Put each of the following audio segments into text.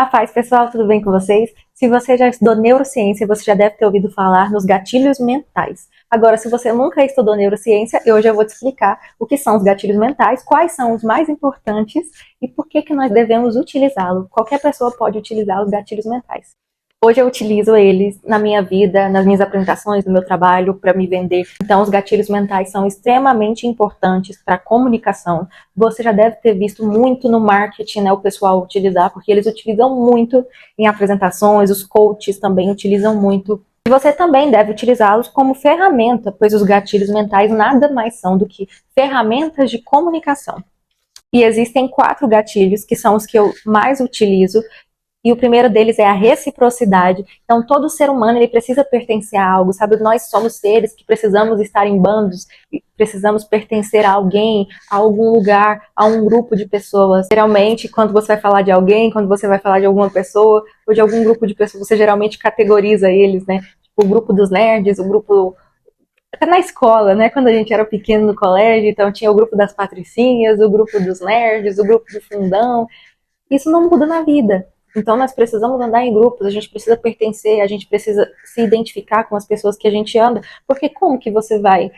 A paz, pessoal, tudo bem com vocês? Se você já estudou neurociência, você já deve ter ouvido falar nos gatilhos mentais. Agora, se você nunca estudou neurociência, eu já vou te explicar o que são os gatilhos mentais, quais são os mais importantes e por que nós devemos utilizá-los. Qualquer pessoa pode utilizar os gatilhos mentais. Hoje eu utilizo eles na minha vida, nas minhas apresentações, no meu trabalho, para me vender. Então, os gatilhos mentais são extremamente importantes para a comunicação. Você já deve ter visto muito no marketing, né, o pessoal utilizar, porque eles utilizam muito em apresentações, os coaches também utilizam muito. E você também deve utilizá-los como ferramenta, pois os gatilhos mentais nada mais são do que ferramentas de comunicação. E existem 4 gatilhos, que são os que eu mais utilizo. E o primeiro deles é a reciprocidade. Então, todo ser humano ele precisa pertencer a algo, sabe? Nós somos seres que precisamos estar em bandos, precisamos pertencer a alguém, a algum lugar, a um grupo de pessoas. Geralmente, quando você vai falar de alguém, quando você vai falar de alguma pessoa, ou de algum grupo de pessoas, você geralmente categoriza eles, né? Tipo, o grupo dos nerds, o grupo... Até na escola, né? Quando a gente era pequeno no colégio, então tinha o grupo das patricinhas, o grupo dos nerds, o grupo do fundão. Isso não muda na vida. Então nós precisamos andar em grupos, a gente precisa pertencer, a gente precisa se identificar com as pessoas que a gente anda, porque como que você vai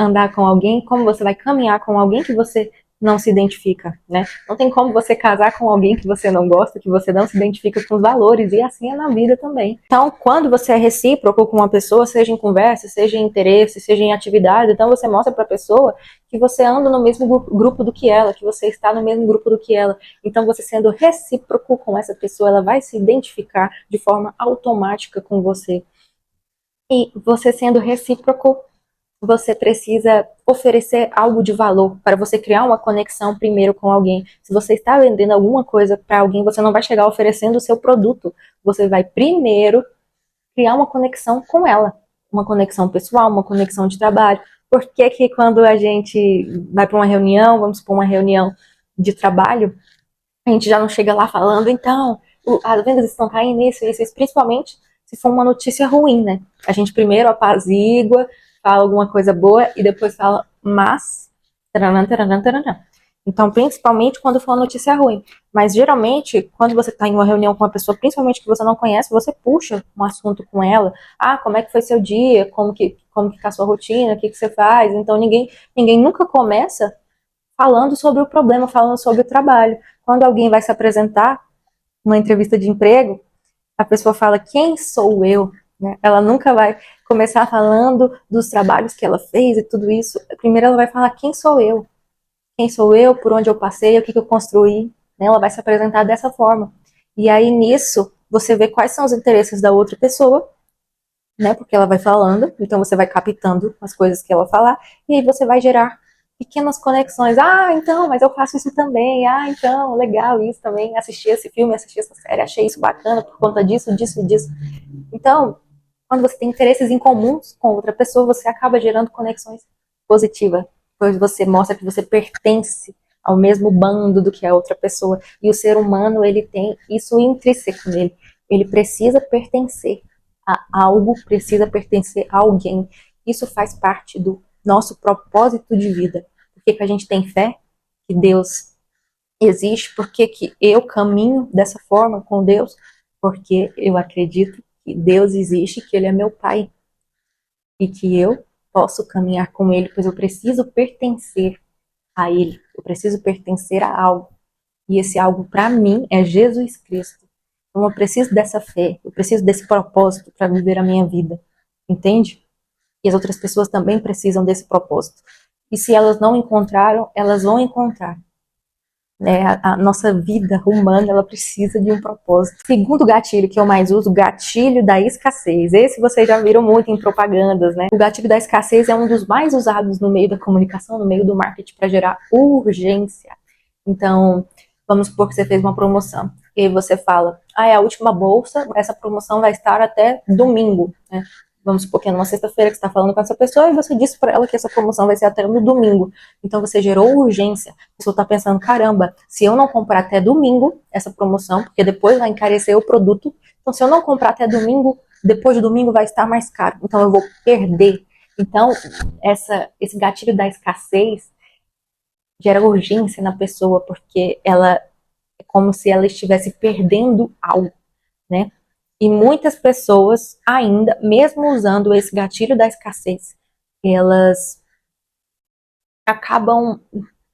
andar com alguém, como você vai caminhar com alguém que você não se identifica, né? Não tem como você casar com alguém que você não gosta, que você não se identifica com os valores, e assim é na vida também. Então, quando você é recíproco com uma pessoa, seja em conversa, seja em interesse, seja em atividade, então você mostra para a pessoa que você anda no mesmo grupo do que ela, que você está no mesmo grupo do que ela. Então, você sendo recíproco com essa pessoa, ela vai se identificar de forma automática com você. E você sendo recíproco, você precisa oferecer algo de valor para você criar uma conexão primeiro com alguém. Se você está vendendo alguma coisa para alguém, você não vai chegar oferecendo o seu produto. Você vai primeiro criar uma conexão com ela. Uma conexão pessoal, uma conexão de trabalho. Por que que quando a gente vai para uma reunião, vamos supor uma reunião de trabalho, a gente já não chega lá falando, então, as vendas estão caindo nisso, isso, principalmente se for uma notícia ruim, né? A gente primeiro apazigua, fala alguma coisa boa e depois fala, mas... Taranã, taranã, taranã. Então, principalmente quando for uma notícia ruim. Mas, geralmente, quando você está em uma reunião com uma pessoa, principalmente que você não conhece, você puxa um assunto com ela. Ah, como é que foi seu dia? Como que tá a sua rotina? O que você faz? Então, ninguém nunca começa falando sobre o problema, falando sobre o trabalho. Quando alguém vai se apresentar numa entrevista de emprego, a pessoa fala, quem sou eu? Né? Ela nunca vai começar falando dos trabalhos que ela fez e tudo isso. Primeiro ela vai falar, quem sou eu? Quem sou eu? Por onde eu passei? O que eu construí? Né? Ela vai se apresentar dessa forma. E aí, nisso, você vê quais são os interesses da outra pessoa, né? Porque ela vai falando, então você vai captando as coisas que ela falar, e aí você vai gerar pequenas conexões. Ah, então, mas eu faço isso também. Ah, então, legal isso também. Assisti esse filme, assisti essa série, achei isso bacana por conta disso, disso e disso. Então, quando você tem interesses em comuns com outra pessoa, você acaba gerando conexões positivas, pois você mostra que você pertence ao mesmo bando do que a outra pessoa. E o ser humano, ele tem isso intrínseco nele. Ele precisa pertencer a algo, precisa pertencer a alguém. Isso faz parte do nosso propósito de vida. Por que a gente tem fé que Deus existe? Por que eu caminho dessa forma com Deus? Porque eu acredito que Deus existe, que Ele é meu Pai. E que eu posso caminhar com Ele, pois eu preciso pertencer a Ele. Eu preciso pertencer a algo. E esse algo, para mim, é Jesus Cristo. Então eu preciso dessa fé, eu preciso desse propósito para viver a minha vida. Entende? E as outras pessoas também precisam desse propósito. E se elas não encontraram, elas vão encontrar. Né? A nossa vida humana, ela precisa de um propósito. Segundo gatilho que eu mais uso, gatilho da escassez. Esse vocês já viram muito em propagandas, né? O gatilho da escassez é um dos mais usados no meio da comunicação, no meio do marketing, para gerar urgência. Então, vamos supor que você fez uma promoção. E aí você fala, é a última bolsa, essa promoção vai estar até domingo, né? Vamos supor que é numa sexta-feira que você está falando com essa pessoa e você disse para ela que essa promoção vai ser até no domingo. Então você gerou urgência. A pessoa está pensando, caramba, se eu não comprar até domingo essa promoção, porque depois vai encarecer o produto, então se eu não comprar até domingo, depois do domingo vai estar mais caro. Então eu vou perder. Então esse gatilho da escassez gera urgência na pessoa, porque ela É como se ela estivesse perdendo algo, né? E muitas pessoas ainda, mesmo usando esse gatilho da escassez, elas acabam...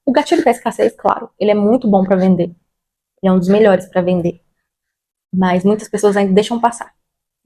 O gatilho da escassez, claro, ele é muito bom para vender. Ele é um dos melhores para vender. Mas muitas pessoas ainda deixam passar.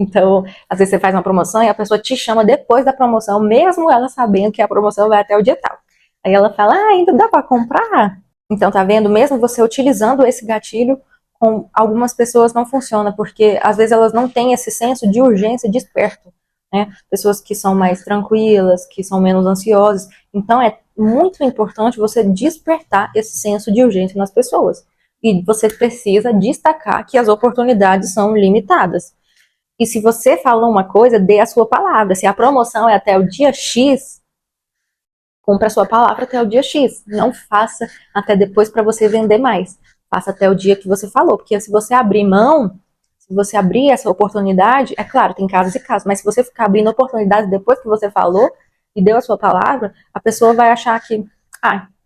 Então, às vezes você faz uma promoção e a pessoa te chama depois da promoção, mesmo ela sabendo que a promoção vai até o dia tal. Aí ela fala, ainda dá para comprar? Então, tá vendo? Mesmo você utilizando esse gatilho, com algumas pessoas não funciona, porque às vezes elas não têm esse senso de urgência desperto, né? Pessoas que são mais tranquilas, que são menos ansiosas. Então, é muito importante você despertar esse senso de urgência nas pessoas. E você precisa destacar que as oportunidades são limitadas. E se você falou uma coisa, dê a sua palavra. Se a promoção é até o dia X, cumpra a sua palavra até o dia X. Não faça até depois para você vender mais. Faça até o dia que você falou. Porque se você abrir mão, se você abrir essa oportunidade, é claro, tem casos e casos, mas se você ficar abrindo oportunidades depois que você falou e deu a sua palavra, a pessoa vai achar que,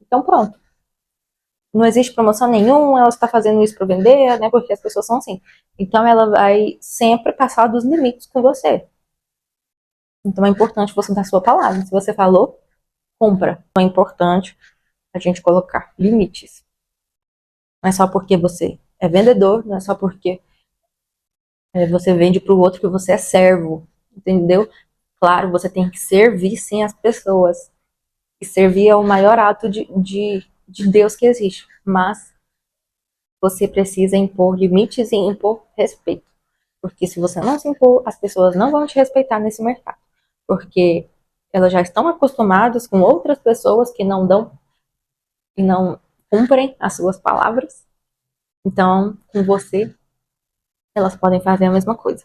então pronto. Não existe promoção nenhuma, ela está fazendo isso para vender, né? Porque as pessoas são assim. Então ela vai sempre passar dos limites com você. Então é importante você dar a sua palavra. Se você falou, compra. Então é importante a gente colocar limites. Não é só porque você é vendedor, não é só porque você vende para o outro que você é servo, entendeu? Claro, você tem que servir sim as pessoas. E servir é o maior ato de Deus que existe. Mas você precisa impor limites e impor respeito. Porque se você não se impor, as pessoas não vão te respeitar nesse mercado. Porque elas já estão acostumadas com outras pessoas que não dão e não cumprem as suas palavras. Então, com você, elas podem fazer a mesma coisa.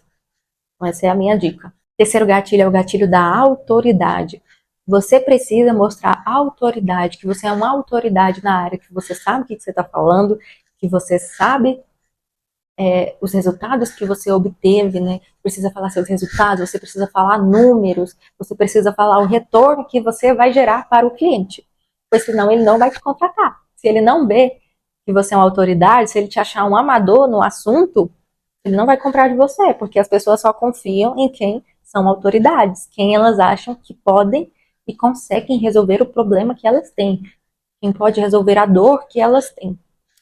Então, essa é a minha dica. Terceiro gatilho é o gatilho da autoridade. Você precisa mostrar autoridade, que você é uma autoridade na área, que você sabe o que você está falando, que você sabe os resultados que você obteve, né? Precisa falar seus resultados, você precisa falar números, você precisa falar o retorno que você vai gerar para o cliente. Pois senão ele não vai te contratar. Se ele não vê que você é uma autoridade, se ele te achar um amador no assunto, ele não vai comprar de você, porque as pessoas só confiam em quem são autoridades, quem elas acham que podem e conseguem resolver o problema que elas têm, quem pode resolver a dor que elas têm,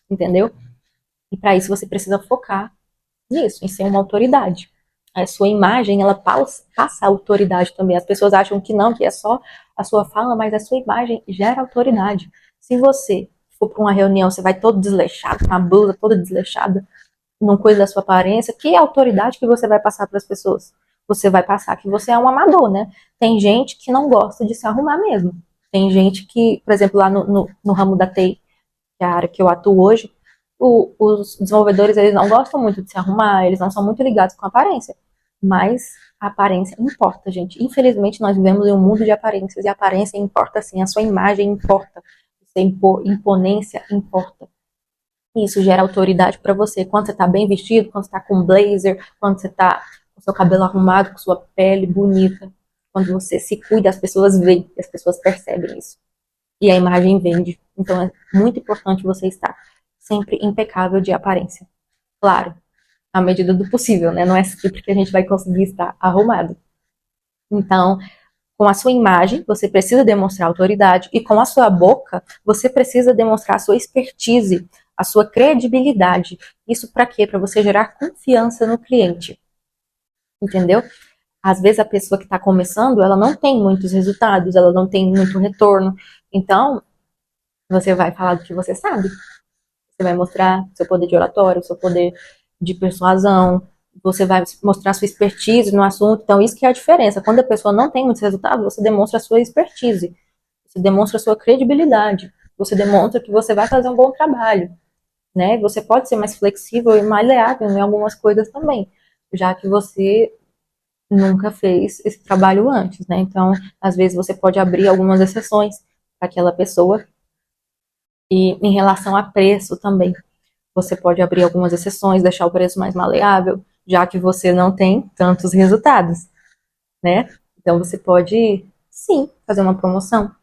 entendeu? E para isso você precisa focar nisso, em ser uma autoridade. A sua imagem, ela passa a autoridade também. As pessoas acham que não, que é só a sua fala, mas a sua imagem gera autoridade. Se você for para uma reunião, você vai todo desleixado, com a blusa toda desleixada, não cuida da sua aparência, que autoridade que você vai passar para as pessoas? Você vai passar que você é um amador, né? Tem gente que não gosta de se arrumar mesmo. Tem gente que, por exemplo, lá no ramo da TI, que é a área que eu atuo hoje, os desenvolvedores, eles não gostam muito de se arrumar, eles não são muito ligados com a aparência. Mas a aparência importa, gente. Infelizmente, nós vivemos em um mundo de aparências, e a aparência importa sim, a sua imagem importa, a sua imponência importa. E isso gera autoridade para você. Quando você está bem vestido, quando você está com blazer, quando você está com seu cabelo arrumado, com sua pele bonita, quando você se cuida, as pessoas veem, as pessoas percebem isso. E a imagem vende. Então é muito importante você estar sempre impecável de aparência. Claro, à medida do possível, né? Não é sempre que a gente vai conseguir estar arrumado. Então, com a sua imagem, você precisa demonstrar autoridade, e com a sua boca, você precisa demonstrar a sua expertise, a sua credibilidade. Isso para quê? Para você gerar confiança no cliente. Entendeu? Às vezes a pessoa que está começando, ela não tem muitos resultados, ela não tem muito retorno. Então, você vai falar do que você sabe. Você vai mostrar seu poder de oratório, seu poder de persuasão, você vai mostrar sua expertise no assunto. Então, isso que é a diferença. Quando a pessoa não tem muitos resultados, você demonstra a sua expertise, você demonstra a sua credibilidade, você demonstra que você vai fazer um bom trabalho, né? Você pode ser mais flexível e maleável em algumas coisas também, já que você nunca fez esse trabalho antes, né? Então, às vezes você pode abrir algumas exceções para aquela pessoa. E em relação a preço também, você pode abrir algumas exceções, deixar o preço mais maleável, já que você não tem tantos resultados, né? Então você pode, sim, fazer uma promoção.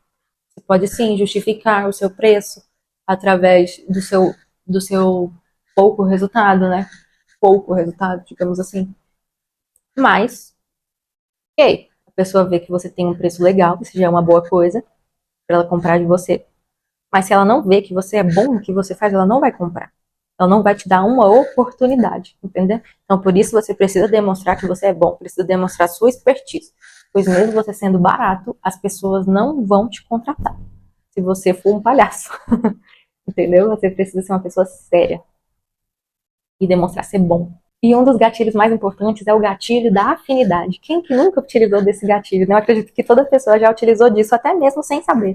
Você pode, sim, justificar o seu preço através do seu pouco resultado, né? Pouco resultado, digamos assim. Mas, ok, a pessoa vê que você tem um preço legal, isso já é uma boa coisa para ela comprar de você. Mas se ela não vê que você é bom no que você faz, ela não vai comprar. Ela não vai te dar uma oportunidade, entendeu? Então, por isso você precisa demonstrar que você é bom, precisa demonstrar sua expertise. Pois mesmo você sendo barato, as pessoas não vão te contratar. Se você for um palhaço, entendeu? Você precisa ser uma pessoa séria e demonstrar ser bom. E um dos gatilhos mais importantes é o gatilho da afinidade. Quem que nunca utilizou desse gatilho? Eu acredito que toda pessoa já utilizou disso, até mesmo sem saber.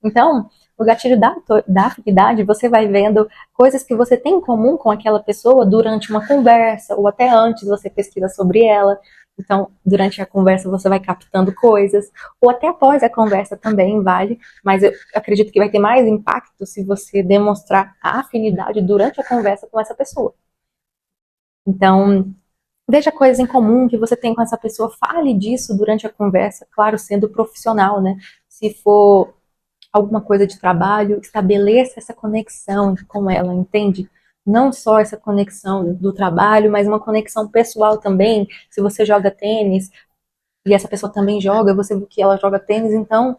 Então, o gatilho da afinidade, você vai vendo coisas que você tem em comum com aquela pessoa durante uma conversa, ou até antes você pesquisa sobre ela. Então, durante a conversa você vai captando coisas, ou até após a conversa também vale, mas eu acredito que vai ter mais impacto se você demonstrar a afinidade durante a conversa com essa pessoa. Então, veja coisas em comum que você tem com essa pessoa, fale disso durante a conversa, claro, sendo profissional, né? Se for alguma coisa de trabalho, estabeleça essa conexão com ela, entende? Não só essa conexão do trabalho, mas uma conexão pessoal também. Se você joga tênis e essa pessoa também joga, você vê que ela joga tênis, então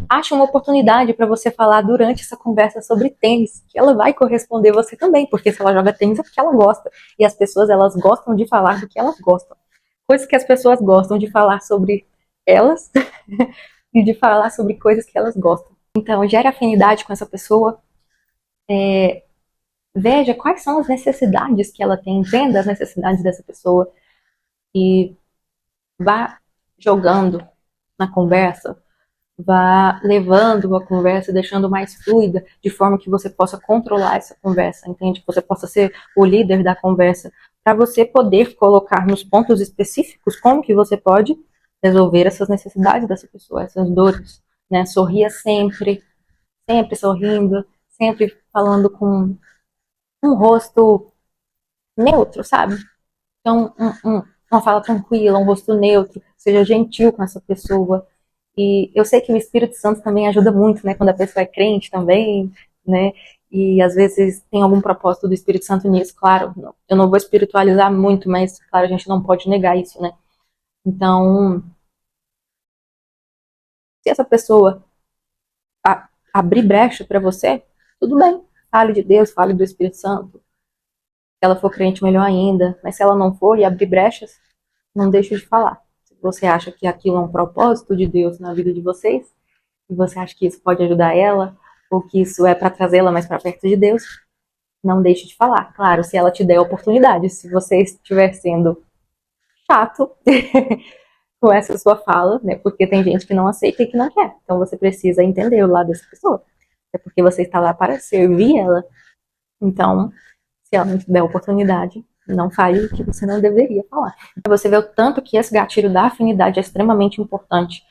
acha uma oportunidade para você falar durante essa conversa sobre tênis, que ela vai corresponder você também, porque se ela joga tênis é porque ela gosta. E as pessoas, elas gostam de falar do que elas gostam. Coisas que as pessoas gostam de falar sobre elas e de falar sobre coisas que elas gostam. Então, gere afinidade com essa pessoa, veja quais são as necessidades que ela tem, entenda as necessidades dessa pessoa e vá jogando na conversa, vá levando a conversa, deixando mais fluida, de forma que você possa controlar essa conversa, entende? Que você possa ser o líder da conversa, para você poder colocar nos pontos específicos como que você pode resolver essas necessidades dessa pessoa, essas dores, né? Sorria sempre, sempre sorrindo, sempre falando com um rosto neutro, sabe? Então, uma fala tranquila, um rosto neutro, seja gentil com essa pessoa. E eu sei que o Espírito Santo também ajuda muito, né? Quando a pessoa é crente também, né? E às vezes tem algum propósito do Espírito Santo nisso, claro. Eu não vou espiritualizar muito, mas, claro, a gente não pode negar isso, né? Então, se essa pessoa abrir brecha para você, tudo bem. Fale de Deus, fale do Espírito Santo. Se ela for crente, melhor ainda. Mas se ela não for e abrir brechas, não deixe de falar. Se você acha que aquilo é um propósito de Deus na vida de vocês, e você acha que isso pode ajudar ela, ou que isso é para trazê-la mais para perto de Deus, não deixe de falar. Claro, se ela te der a oportunidade, se você estiver sendo chato com essa sua fala, né? Porque tem gente que não aceita e que não quer. Então você precisa entender o lado dessa pessoa. É porque você está lá para servir ela. Então, se ela não te der a oportunidade, não fale o que você não deveria falar. Você vê o tanto que esse gatilho da afinidade é extremamente importante.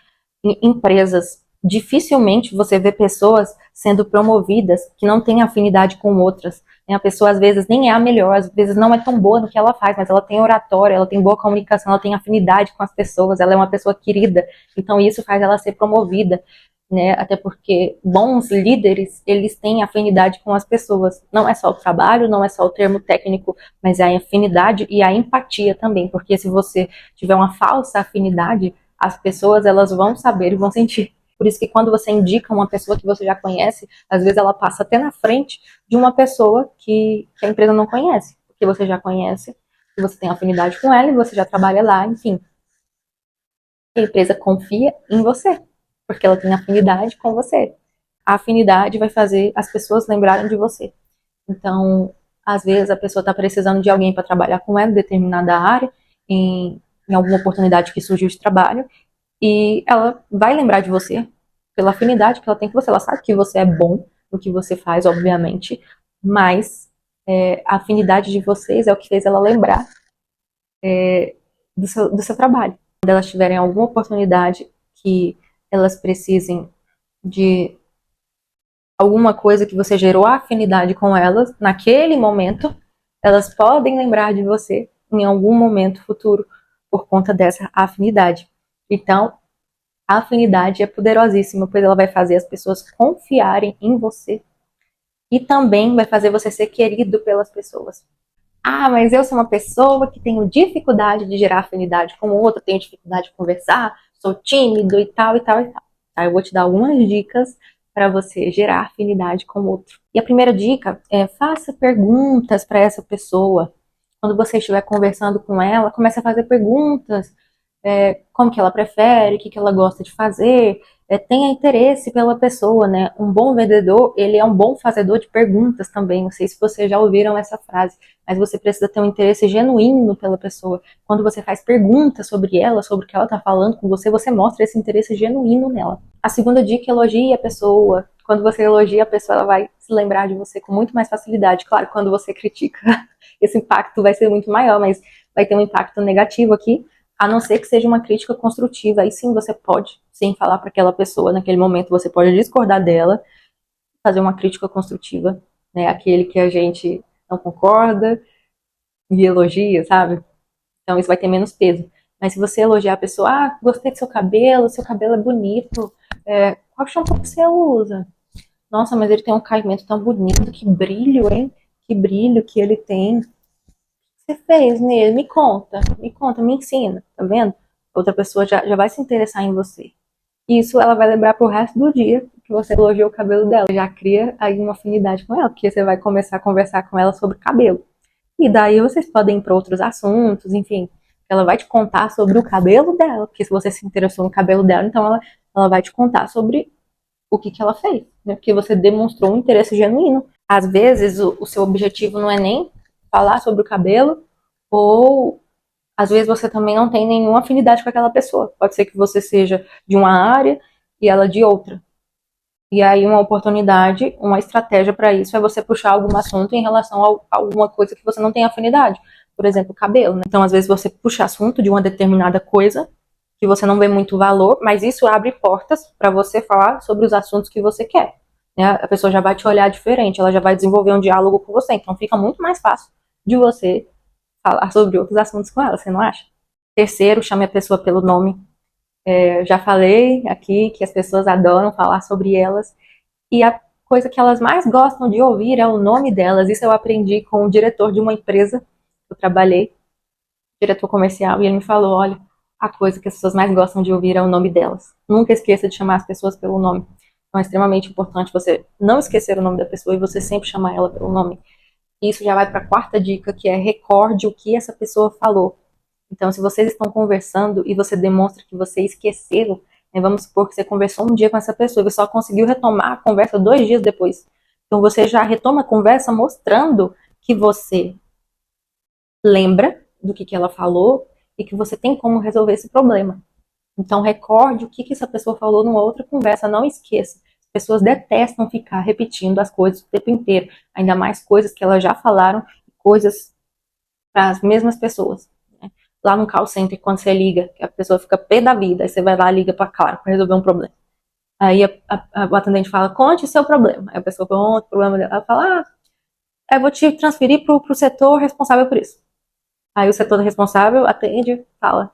Em empresas, dificilmente você vê pessoas sendo promovidas que não têm afinidade com outras. A pessoa às vezes nem é a melhor, às vezes não é tão boa no que ela faz, mas ela tem oratória, ela tem boa comunicação, ela tem afinidade com as pessoas, ela é uma pessoa querida. Então isso faz ela ser promovida, né? Até porque bons líderes, eles têm afinidade com as pessoas. Não é só o trabalho, não é só o termo técnico, mas é a afinidade e a empatia também, porque se você tiver uma falsa afinidade, as pessoas, elas vão saber e vão sentir. Por isso que quando você indica uma pessoa que você já conhece, às vezes ela passa até na frente de uma pessoa que a empresa não conhece, porque você já conhece, você tem afinidade com ela e você já trabalha lá, enfim. A empresa confia em você, porque ela tem afinidade com você. A afinidade vai fazer as pessoas lembrarem de você. Então, às vezes a pessoa está precisando de alguém para trabalhar com ela em determinada área, em alguma oportunidade que surgiu de trabalho, e ela vai lembrar de você pela afinidade que ela tem com você. Ela sabe que você é bom no que você faz, obviamente, mas a afinidade de vocês é o que fez ela lembrar do seu trabalho. Quando elas tiverem alguma oportunidade que elas precisem de alguma coisa que você gerou afinidade com elas naquele momento, elas podem lembrar de você em algum momento futuro por conta dessa afinidade. Então, a afinidade é poderosíssima, pois ela vai fazer as pessoas confiarem em você E também vai fazer você ser querido pelas pessoas. Ah, mas eu sou uma pessoa que tenho dificuldade de gerar afinidade com o outro, tenho dificuldade de conversar, sou tímido e tal e tal e tal. Tá, eu vou te dar algumas dicas para você gerar afinidade com o outro. E a primeira dica é faça perguntas para essa pessoa. Quando você estiver conversando com ela, comece a fazer perguntas. Como que ela prefere, o que que ela gosta de fazer, tenha interesse pela pessoa, né? Um bom vendedor, ele é um bom fazedor de perguntas também. Não sei se vocês já ouviram essa frase, mas você precisa ter um interesse genuíno pela pessoa. Quando você faz perguntas sobre ela, sobre o que ela está falando com você, você mostra esse interesse genuíno nela. A segunda dica é elogie a pessoa. Quando você elogia a pessoa, ela vai se lembrar de você com muito mais facilidade. Claro, quando você critica, esse impacto vai ser muito maior, mas vai ter um impacto negativo aqui, a não ser que seja uma crítica construtiva. Aí sim você pode, sim, falar para aquela pessoa, naquele momento você pode discordar dela, fazer uma crítica construtiva, né? Aquele que a gente não concorda e elogia, sabe? Então isso vai ter menos peso. Mas se você elogiar a pessoa, ah, gostei do seu cabelo é bonito, qual shampoo que você usa? Nossa, mas ele tem um caimento tão bonito, que brilho, hein? Que brilho que ele tem. Você fez nele? Me conta, me ensina, tá vendo? Outra pessoa já vai se interessar em você. Isso ela vai lembrar pro resto do dia que você elogiou o cabelo dela. Já cria aí uma afinidade com ela, porque você vai começar a conversar com ela sobre cabelo. E daí vocês podem ir para outros assuntos, enfim. Ela vai te contar sobre o cabelo dela, porque se você se interessou no cabelo dela, então ela vai te contar sobre o que ela fez, né? Porque você demonstrou um interesse genuíno. Às vezes o seu objetivo não é nem falar sobre o cabelo, ou às vezes você também não tem nenhuma afinidade com aquela pessoa. Pode ser que você seja de uma área e ela de outra. E aí uma oportunidade, uma estratégia para isso é você puxar algum assunto em relação a alguma coisa que você não tem afinidade. Por exemplo, cabelo, né? Então, às vezes você puxa assunto de uma determinada coisa que você não vê muito valor, mas isso abre portas para você falar sobre os assuntos que você quer. Né? A pessoa já vai te olhar diferente, ela já vai desenvolver um diálogo com você. Então, fica muito mais fácil de você falar sobre outros assuntos com ela, você não acha? Terceiro, chame a pessoa pelo nome. Eu já falei aqui que as pessoas adoram falar sobre elas, e a coisa que elas mais gostam de ouvir é o nome delas. Isso eu aprendi com o diretor de uma empresa que eu trabalhei, diretor comercial, e ele me falou, olha, a coisa que as pessoas mais gostam de ouvir é o nome delas. Nunca esqueça de chamar as pessoas pelo nome. Então é extremamente importante você não esquecer o nome da pessoa e você sempre chamar ela pelo nome. Isso já vai para a quarta dica, que é recorde o que essa pessoa falou. Então, se vocês estão conversando e você demonstra que você esqueceu, né, vamos supor que você conversou um dia com essa pessoa e você só conseguiu retomar a conversa 2 dias depois. Então, você já retoma a conversa mostrando que você lembra do que ela falou e que você tem como resolver esse problema. Então, recorde o que essa pessoa falou numa outra conversa, não esqueça. As pessoas detestam ficar repetindo as coisas o tempo inteiro, ainda mais coisas que elas já falaram, coisas para as mesmas pessoas. Né? Lá no call center, quando você liga, a pessoa fica pé da vida, aí você vai lá e liga para Claro para resolver um problema. Aí o atendente fala, conte o seu problema. Aí a pessoa conta o problema dela. Ela fala, eu vou te transferir para o setor responsável por isso. Aí o setor responsável atende, fala,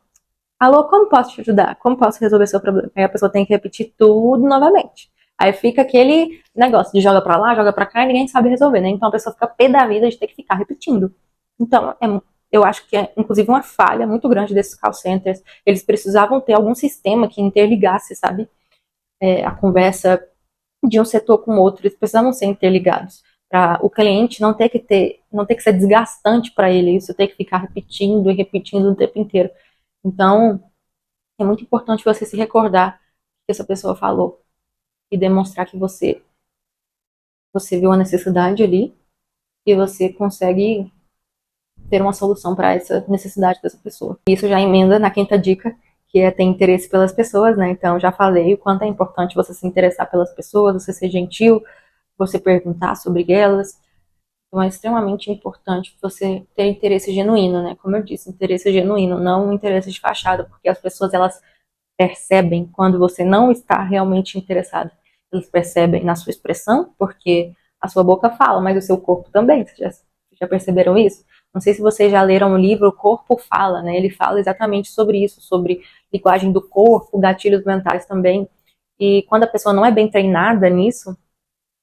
alô, como posso te ajudar? Como posso resolver seu problema? Aí a pessoa tem que repetir tudo novamente. Aí fica aquele negócio de joga pra lá, joga pra cá e ninguém sabe resolver, né? Então a pessoa fica pé da vida de ter que ficar repetindo. Então, eu acho que é, inclusive, uma falha muito grande desses call centers. Eles precisavam ter algum sistema que interligasse, sabe? A conversa de um setor com o outro. Eles precisavam ser interligados. Para o cliente não ter que ser desgastante para ele isso, ter que ficar repetindo e repetindo o tempo inteiro. Então, é muito importante você se recordar o que essa pessoa falou e demonstrar que você viu a necessidade ali e você consegue ter uma solução para essa necessidade dessa pessoa. Isso já emenda na quinta dica, que é ter interesse pelas pessoas, né? Então, já falei o quanto é importante você se interessar pelas pessoas, você ser gentil, você perguntar sobre elas. Então, é extremamente importante você ter interesse genuíno, né? Como eu disse, interesse genuíno, não um interesse de fachada, porque as pessoas, elas percebem quando você não está realmente interessado. Eles percebem na sua expressão, porque a sua boca fala, mas o seu corpo também. Vocês já perceberam isso? Não sei se vocês já leram o livro O Corpo Fala, né? Ele fala exatamente sobre isso, sobre linguagem do corpo, gatilhos mentais também. E quando a pessoa não é bem treinada nisso,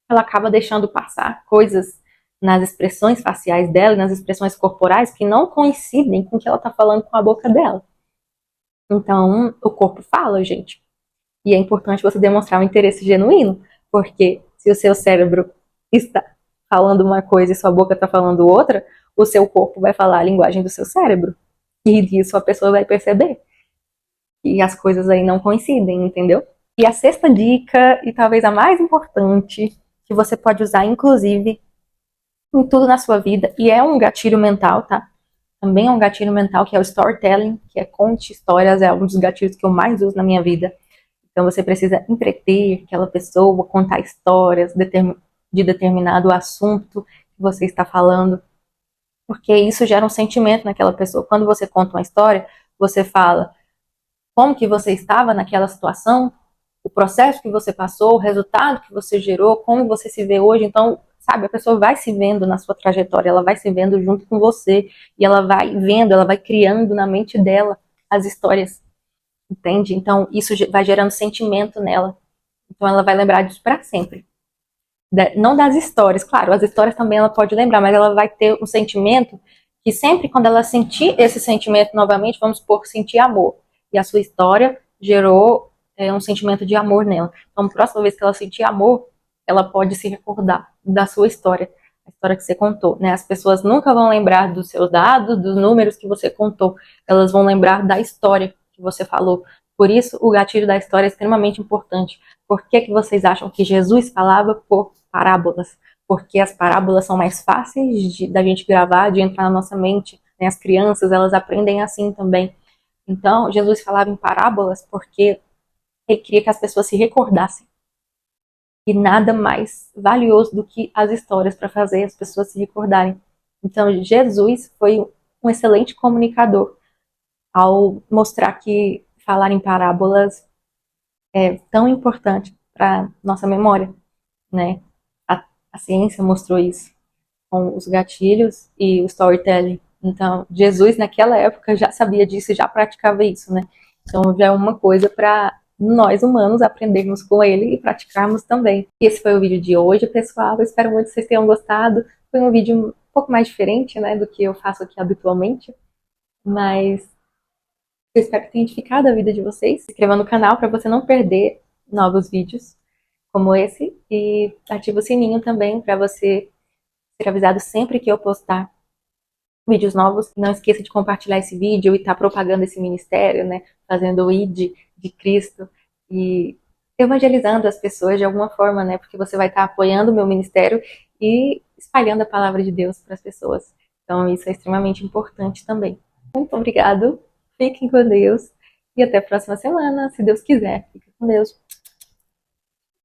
ela acaba deixando passar coisas nas expressões faciais dela, nas expressões corporais, que não coincidem com o que ela está falando com a boca dela. Então, o corpo fala, gente. E é importante você demonstrar um interesse genuíno, porque se o seu cérebro está falando uma coisa e sua boca está falando outra, o seu corpo vai falar a linguagem do seu cérebro. E disso a pessoa vai perceber. E as coisas aí não coincidem, entendeu? E a sexta dica, e talvez a mais importante, que você pode usar, inclusive, em tudo na sua vida, e é um gatilho mental, tá? Também é um gatilho mental, que é o storytelling, que é conte histórias, é um dos gatilhos que eu mais uso na minha vida. Então você precisa entreter aquela pessoa, contar histórias de determinado assunto que você está falando, porque isso gera um sentimento naquela pessoa. Quando você conta uma história, você fala como que você estava naquela situação, o processo que você passou, o resultado que você gerou, como você se vê hoje. Então, sabe, a pessoa vai se vendo na sua trajetória, ela vai se vendo junto com você, e ela vai vendo, ela vai criando na mente dela as histórias, entende? Então, isso vai gerando sentimento nela. Então, ela vai lembrar disso para sempre. Não das histórias, claro, as histórias também ela pode lembrar, mas ela vai ter um sentimento que sempre quando ela sentir esse sentimento novamente, vamos supor, sentir amor, e a sua história gerou um sentimento de amor nela. Então, a próxima vez que ela sentir amor, ela pode se recordar da sua história, a história que você contou, né? As pessoas nunca vão lembrar dos seus dados, dos números que você contou, elas vão lembrar da história que você falou. Por isso, o gatilho da história é extremamente importante. Por que vocês acham que Jesus falava por parábolas? Porque as parábolas são mais fáceis da gente gravar, de entrar na nossa mente, né? As crianças, elas aprendem assim também. Então, Jesus falava em parábolas porque ele queria que as pessoas se recordassem. E nada mais valioso do que as histórias para fazer as pessoas se recordarem. Então, Jesus foi um excelente comunicador ao mostrar que falar em parábolas é tão importante para nossa memória, né? A ciência mostrou isso com os gatilhos e o storytelling. Então, Jesus naquela época já sabia disso e já praticava isso, né? Então, já é uma coisa para nós humanos aprendermos com ele e praticarmos também. E esse foi o vídeo de hoje, pessoal. Eu espero muito que vocês tenham gostado. Foi um vídeo um pouco mais diferente, né, do que eu faço aqui habitualmente, mas eu espero que tenha edificado a vida de vocês. Se inscreva no canal para você não perder novos vídeos como esse e ative o sininho também para você ser avisado sempre que eu postar vídeos novos. Não esqueça de compartilhar esse vídeo e estar propagando esse ministério, né? Fazendo o ID de Cristo e evangelizando as pessoas de alguma forma, né? Porque você vai estar apoiando o meu ministério e espalhando a palavra de Deus para as pessoas. Então isso é extremamente importante também. Muito obrigado, fiquem com Deus e até a próxima semana, se Deus quiser. Fique com Deus.